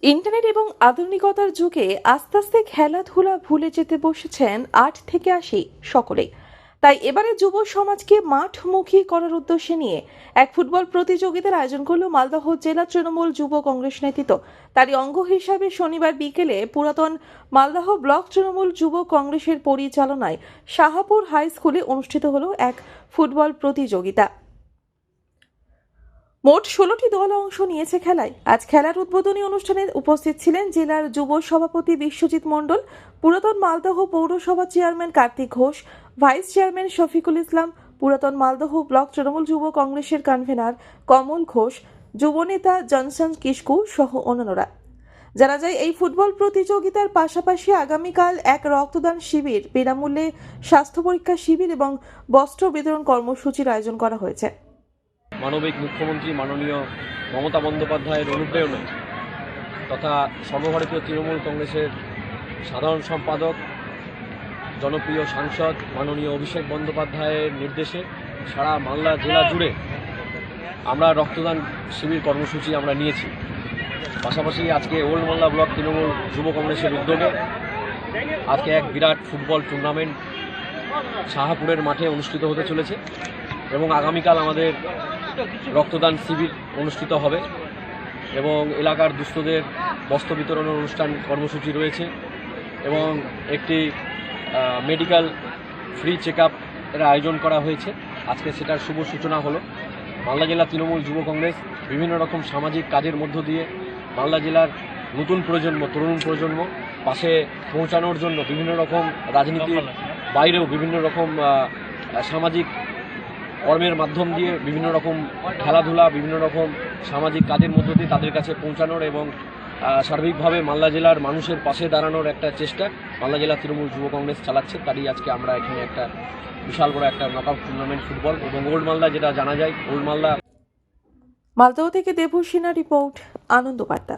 Internet এবং আধুনিকতার যুগে আস্তে আস্তে খেলাধুলা ভুলে যেতে বসেছেন ৮ থেকে ৮০ সকলেই। তাই এবারে যুব সমাজকে মাঠমুখী করার উদ্দেশ্যে নিয়ে এক ফুটবল প্রতিযোগিতার আয়োজন করল মালদহ জেলা তৃণমূল যুব কংগ্রেস নেতৃত্ব। তারই অঙ্গ হিসাবে শনিবার বিকেলে পুরাতন মালদহ ব্লক তৃণমূল যুব কংগ্রেসের পরিচালনায় শাহাপুর হাই স্কুলে অনুষ্ঠিত হলো এক ফুটবল প্রতিযোগিতা। মোট ১৬টি দল অংশ নিয়েছে খেলায়। আজ খেলার উদ্বোধনী অনুষ্ঠানে উপস্থিত ছিলেন জেলার যুব সভাপতি বিশ্বজিৎ মণ্ডল, পুরাতন মালদহ পৌরসভা chairman Kartik Ghosh, vice chairman Shafiqul Islam, পুরাতন মালদহ ব্লক তৃণমূল যুব কংগ্রেসের কনভেনার কমল ঘোষ, যুবনেতা জনসন কিস্কু সহ অন্যান্যরা। জানা যায়, এই ফুটবল প্রতিযোগিতার পাশাপাশি আগামীকাল এক রক্তদান শিবির, বিনামূল্যে স্বাস্থ্য পরীক্ষা শিবির এবং বস্ত্র বিতরণ কর্মসূচির আয়োজন করা হয়েছে। মানবিক মুখ্যমন্ত্রী মাননীয় মমতা বন্দ্যোপাধ্যায়ের অনুপ্রেরণায় তথা সর্বভারতীয় তৃণমূল কংগ্রেসের সাধারণ সম্পাদক জনপ্রিয় সাংসদ মাননীয় অভিষেক বন্দ্যোপাধ্যায়ের নির্দেশে সারা মালদা জেলা জুড়ে আমরা রক্তদান শিবির কর্মসূচি আমরা নিয়েছি। পাশাপাশি আজকে ওল্ড মালদা ব্লক তৃণমূল যুব কংগ্রেসের উদ্যোগে আজকে এক বিরাট ফুটবল টুর্নামেন্ট শাহাপুরের মাঠে অনুষ্ঠিত হতে চলেছে এবং আগামীকাল আমাদের রক্তদান শিবির অনুষ্ঠিত হবে এবং এলাকার দুস্থদের বস্ত্র বিতরণের অনুষ্ঠান কর্মসূচি রয়েছে এবং একটি মেডিকেল ফ্রি চেক আপ এর আয়োজন করা হয়েছে। আজকে সেটার শুভ সূচনা হলো। মালদা জেলা তৃণমূল যুব কংগ্রেস বিভিন্ন রকম সামাজিক কাজের মধ্য দিয়ে মালদা জেলার নতুন প্রজন্ম, তরুণ প্রজন্ম পাশে পৌঁছানোর জন্য বিভিন্ন রকম রাজনীতির বাইরেও বিভিন্ন রকম সামাজিক কর্মের মাধ্যম দিয়ে বিভিন্ন রকম খেলাধুলা, বিভিন্ন রকম সামাজিক কাজের মধ্য দিয়ে তাদের কাছে পৌঁছানোর এবং সার্বিকভাবে মালদা জেলার মানুষের পাশে দাঁড়ানোর একটা চেষ্টা মালদা জেলা তৃণমূল যুব কংগ্রেস চালাচ্ছে। তারই আজকে আমরা এখানে একটা বিশাল বড় একটা নকআউট টুর্নামেন্ট ফুটবল এবং ওল্ড মালদা, যেটা জানা যায় ওল্ড মালদা। মালদহ থেকে দেবুসিনা রিপোর্ট, আনন্দ বার্তা।